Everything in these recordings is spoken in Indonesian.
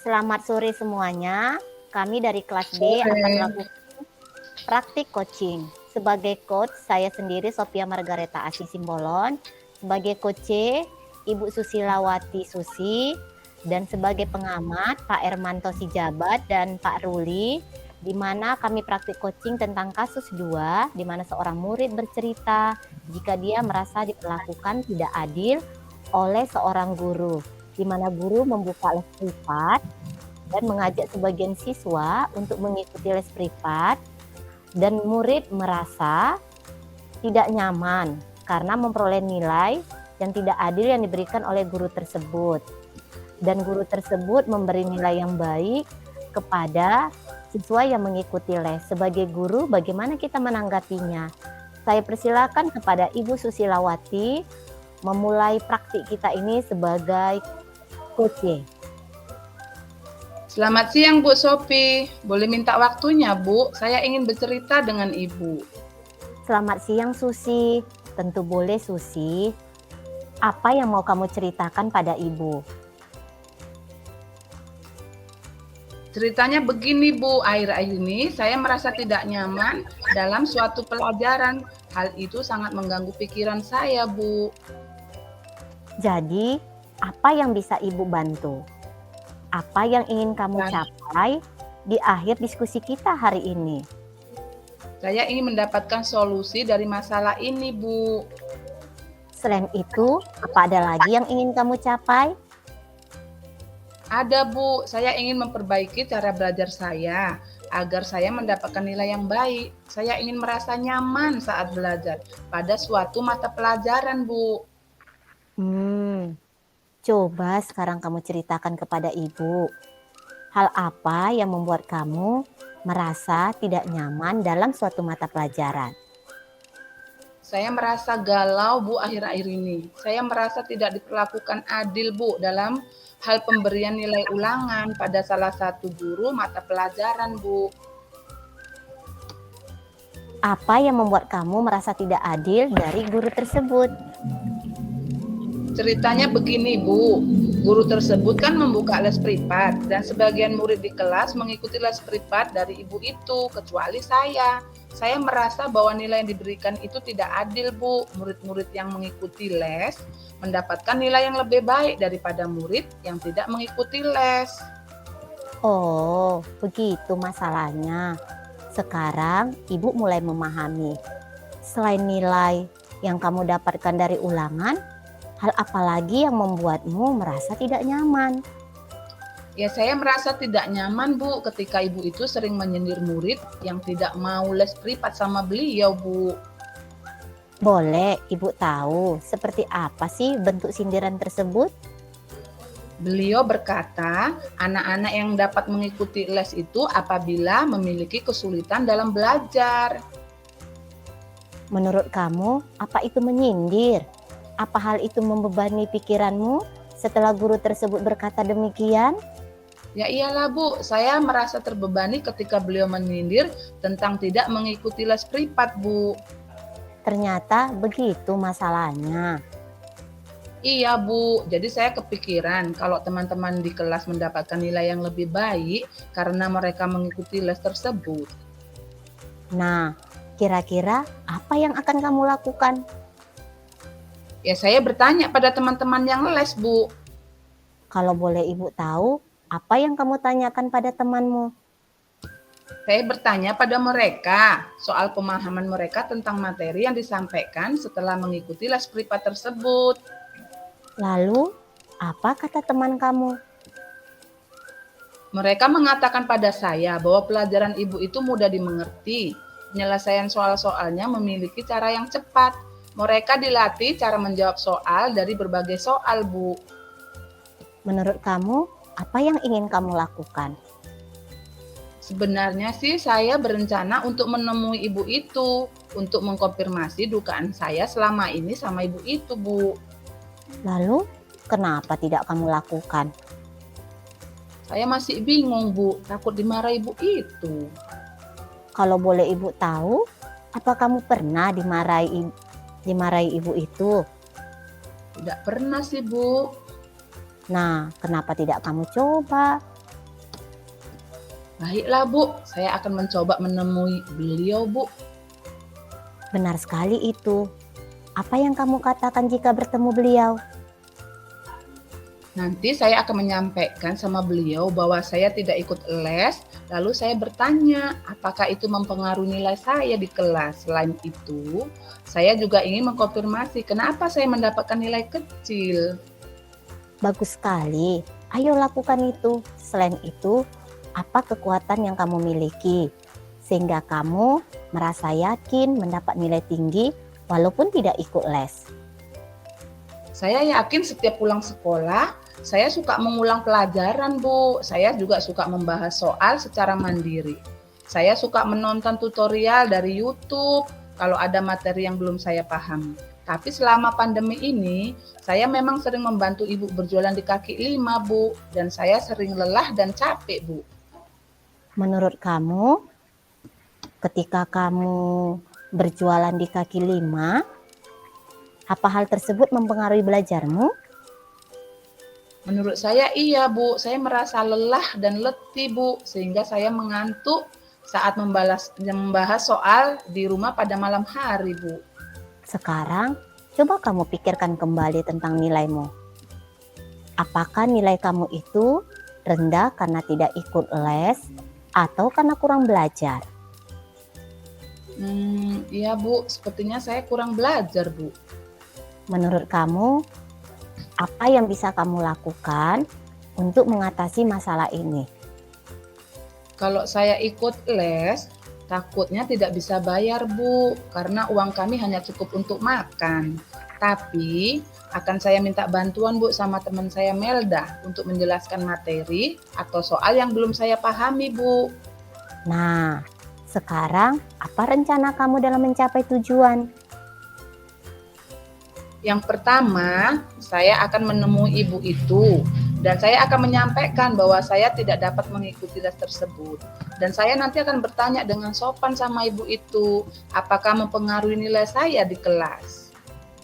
Selamat sore semuanya. Kami dari kelas B akan melakukan praktik coaching. Sebagai coach, saya sendiri Sophia Margareta Asih Simbolon. Sebagai coach C, Ibu Susilawati Susi. Dan sebagai pengamat, Pak Ermanto Sijabat dan Pak Ruli. Di mana kami praktik coaching tentang kasus 2, di mana seorang murid bercerita jika dia merasa diperlakukan tidak adil oleh seorang guru, di mana guru membuka les privat dan mengajak sebagian siswa untuk mengikuti les privat, dan murid merasa tidak nyaman karena memperoleh nilai yang tidak adil yang diberikan oleh guru tersebut. Dan guru tersebut memberi nilai yang baik kepada siswa yang mengikuti les. Sebagai guru, bagaimana kita menanggapinya? Saya persilakan kepada Ibu Susilawati memulai praktik kita ini sebagai coach. Selamat siang Bu Sophie, boleh minta waktunya Bu? Saya ingin bercerita dengan Ibu. Selamat siang Susi, tentu boleh Susi. Apa yang mau kamu ceritakan pada Ibu? Ceritanya begini Bu, akhir-akhir ini saya merasa tidak nyaman dalam suatu pelajaran. Hal itu sangat mengganggu pikiran saya Bu. Jadi, apa yang bisa Ibu bantu? Apa yang ingin kamu capai di akhir diskusi kita hari ini? Saya ingin mendapatkan solusi dari masalah ini, Bu. Selain itu, apa ada lagi yang ingin kamu capai? Ada, Bu. Saya ingin memperbaiki cara belajar saya agar saya mendapatkan nilai yang baik. Saya ingin merasa nyaman saat belajar pada suatu mata pelajaran, Bu. Coba sekarang kamu ceritakan kepada Ibu. Hal apa yang membuat kamu merasa tidak nyaman dalam suatu mata pelajaran? Saya merasa galau, Bu, akhir-akhir ini. Saya merasa tidak diperlakukan adil, Bu, dalam hal pemberian nilai ulangan pada salah satu guru mata pelajaran, Bu. Apa yang membuat kamu merasa tidak adil dari guru tersebut? Ceritanya begini, Bu. Guru tersebut kan membuka les privat dan sebagian murid di kelas mengikuti les privat dari ibu itu, kecuali saya. Saya merasa bahwa nilai yang diberikan itu tidak adil, Bu. Murid-murid yang mengikuti les mendapatkan nilai yang lebih baik daripada murid yang tidak mengikuti les. Oh, begitu masalahnya. Sekarang Ibu mulai memahami. Selain nilai yang kamu dapatkan dari ulangan, hal apa lagi yang membuatmu merasa tidak nyaman? Ya, saya merasa tidak nyaman, Bu, ketika ibu itu sering menyindir murid yang tidak mau les privat sama beliau, Bu. Boleh Ibu tahu seperti apa sih bentuk sindiran tersebut? Beliau berkata, anak-anak yang dapat mengikuti les itu apabila memiliki kesulitan dalam belajar. Menurut kamu, apa itu menyindir? Apa hal itu membebani pikiranmu setelah guru tersebut berkata demikian? Ya iyalah, Bu, saya merasa terbebani ketika beliau menyindir tentang tidak mengikuti les privat, Bu. Ternyata begitu masalahnya. Iya, Bu. Jadi saya kepikiran kalau teman-teman di kelas mendapatkan nilai yang lebih baik karena mereka mengikuti les tersebut. Nah, kira-kira apa yang akan kamu lakukan? Ya, saya bertanya pada teman-teman yang les, Bu. Kalau boleh Ibu tahu, apa yang kamu tanyakan pada temanmu? Saya bertanya pada mereka soal pemahaman mereka tentang materi yang disampaikan setelah mengikuti les privat tersebut. Lalu, apa kata teman kamu? Mereka mengatakan pada saya bahwa pelajaran ibu itu mudah dimengerti. Penyelesaian soal-soalnya memiliki cara yang cepat. Mereka dilatih cara menjawab soal dari berbagai soal, Bu. Menurut kamu, apa yang ingin kamu lakukan? Sebenarnya sih saya berencana untuk menemui ibu itu untuk mengkonfirmasi dugaan saya selama ini sama ibu itu, Bu. Lalu, kenapa tidak kamu lakukan? Saya masih bingung, Bu. Takut dimarahi ibu itu. Kalau boleh Ibu tahu, apa kamu pernah dimarahi ibu itu? Tidak pernah sih, Bu. Nah, kenapa tidak kamu coba? Baiklah Bu, saya akan mencoba menemui beliau Bu. Benar sekali itu. Apa yang kamu katakan jika bertemu beliau? Nanti saya akan menyampaikan sama beliau bahwa saya tidak ikut les, lalu saya bertanya apakah itu mempengaruhi nilai saya di kelas. Selain itu, saya juga ingin mengkonfirmasi kenapa saya mendapatkan nilai kecil. Bagus sekali. Ayo lakukan itu. Selain itu, apa kekuatan yang kamu miliki sehingga kamu merasa yakin mendapat nilai tinggi walaupun tidak ikut les? Saya yakin setiap pulang sekolah, saya suka mengulang pelajaran, Bu. Saya juga suka membahas soal secara mandiri. Saya suka menonton tutorial dari YouTube kalau ada materi yang belum saya pahami. Tapi selama pandemi ini, saya memang sering membantu ibu berjualan di kaki lima, Bu. Dan saya sering lelah dan capek, Bu. Menurut kamu, ketika kamu berjualan di kaki lima, apa hal tersebut mempengaruhi belajarmu? Menurut saya iya, Bu. Saya merasa lelah dan letih, Bu. Sehingga saya mengantuk saat membahas soal di rumah pada malam hari, Bu. Sekarang, coba kamu pikirkan kembali tentang nilaimu. Apakah nilai kamu itu rendah karena tidak ikut les atau karena kurang belajar? Iya, Bu. Sepertinya saya kurang belajar, Bu. Menurut kamu, apa yang bisa kamu lakukan untuk mengatasi masalah ini? Kalau saya ikut les, takutnya tidak bisa bayar, Bu, karena uang kami hanya cukup untuk makan. Tapi akan saya minta bantuan, Bu, sama teman saya Melda untuk menjelaskan materi atau soal yang belum saya pahami, Bu. Nah, sekarang apa rencana kamu dalam mencapai tujuan? Yang pertama, saya akan menemui ibu itu dan saya akan menyampaikan bahwa saya tidak dapat mengikuti les tersebut. Dan saya nanti akan bertanya dengan sopan sama ibu itu, apakah mempengaruhi nilai saya di kelas.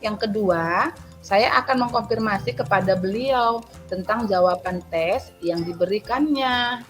Yang kedua, saya akan mengkonfirmasi kepada beliau tentang jawaban tes yang diberikannya.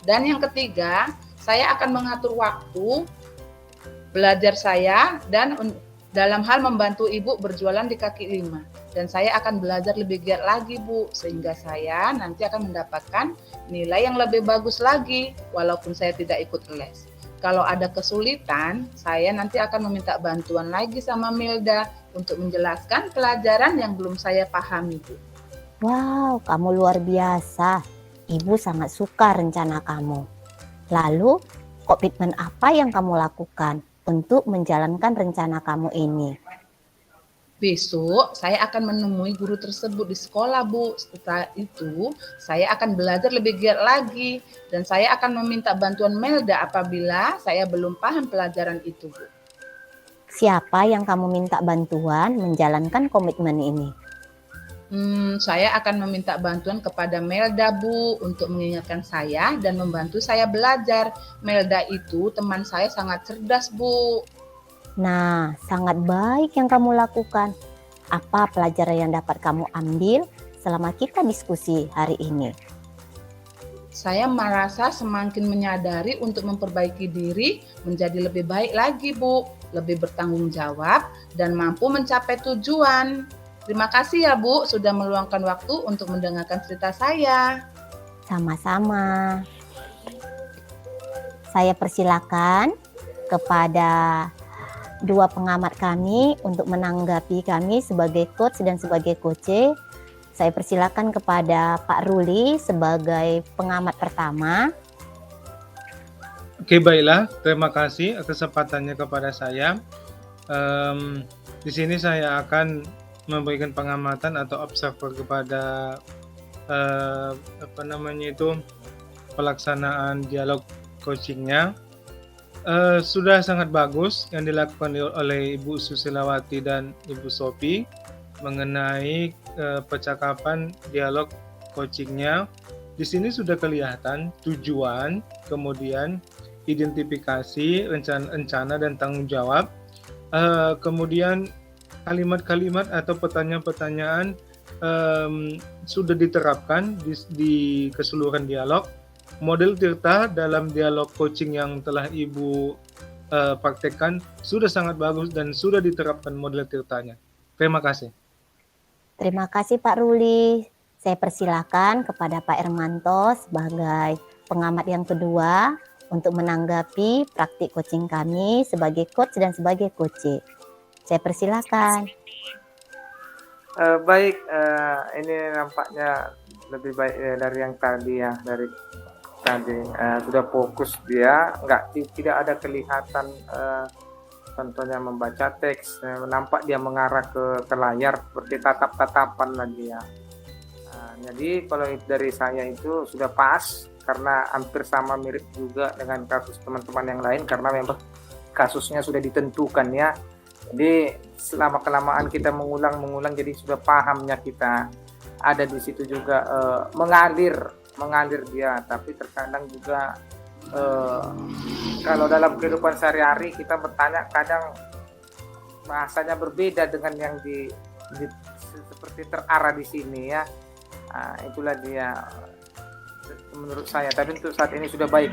Dan yang ketiga, saya akan mengatur waktu belajar saya dan dalam hal membantu ibu berjualan di kaki lima. Dan saya akan belajar lebih giat lagi, Bu, sehingga saya nanti akan mendapatkan nilai yang lebih bagus lagi, walaupun saya tidak ikut les. Kalau ada kesulitan, saya nanti akan meminta bantuan lagi sama Milda untuk menjelaskan pelajaran yang belum saya pahami, Bu. Wow, kamu luar biasa. Ibu sangat suka rencana kamu. Lalu, komitmen apa yang kamu lakukan untuk menjalankan rencana kamu ini? Besok saya akan menemui guru tersebut di sekolah, Bu. Setelah itu saya akan belajar lebih giat lagi dan saya akan meminta bantuan Melda apabila saya belum paham pelajaran itu, Bu. Siapa yang kamu minta bantuan menjalankan komitmen ini? Saya akan meminta bantuan kepada Melda, Bu, untuk mengingatkan saya dan membantu saya belajar. Melda itu teman saya sangat cerdas, Bu. Nah, sangat baik yang kamu lakukan. Apa pelajaran yang dapat kamu ambil selama kita diskusi hari ini? Saya merasa semakin menyadari untuk memperbaiki diri menjadi lebih baik lagi, Bu. Lebih bertanggung jawab dan mampu mencapai tujuan. Terima kasih ya, Bu, sudah meluangkan waktu untuk mendengarkan cerita saya. Sama-sama. Saya persilakan kepada dua pengamat kami untuk menanggapi kami sebagai coach dan sebagai coach. Saya persilakan kepada Pak Ruli sebagai pengamat pertama. Oke, baiklah. Terima kasih kesempatannya kepada saya. Di sini saya akan memberikan pengamatan atau observer kepada pelaksanaan dialog coachingnya. Sudah sangat bagus yang dilakukan oleh Ibu Susilawati dan Ibu Sophie mengenai percakapan dialog coachingnya. Di sini sudah kelihatan tujuan, kemudian identifikasi, rencana dan tanggung jawab, kemudian kalimat-kalimat atau pertanyaan-pertanyaan sudah diterapkan di keseluruhan dialog model Tirta dalam dialog coaching yang telah Ibu praktekkan sudah sangat bagus dan sudah diterapkan model Tirtanya. Terima kasih. Terima kasih Pak Ruli. Saya persilakan kepada Pak Ermanto sebagai pengamat yang kedua untuk menanggapi praktik coaching kami sebagai coach dan sebagai coach. Saya persilakan. Baik, ini nampaknya lebih baik dari yang tadi ya, dari tadi sudah fokus dia, tidak ada kelihatan contohnya membaca teks, nampak dia mengarah ke layar seperti tatap-tatapan lagi ya. Jadi kalau dari saya itu sudah pas karena hampir sama mirip juga dengan kasus teman-teman yang lain karena memang kasusnya sudah ditentukan ya. Jadi selama kelamaan kita mengulang jadi sudah pahamnya kita. Ada di situ juga mengalir dia, tapi terkadang juga kalau dalam kehidupan sehari-hari kita bertanya kadang bahasanya berbeda dengan yang seperti terarah di sini ya. Itulah dia menurut saya. Tapi untuk saat ini sudah baik.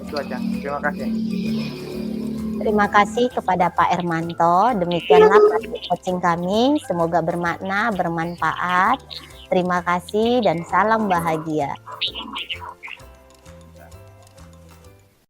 Itu aja. Terima kasih. Terima kasih kepada Pak Ermanto. Demikianlah praktik coaching kami. Semoga bermakna, bermanfaat. Terima kasih dan salam bahagia.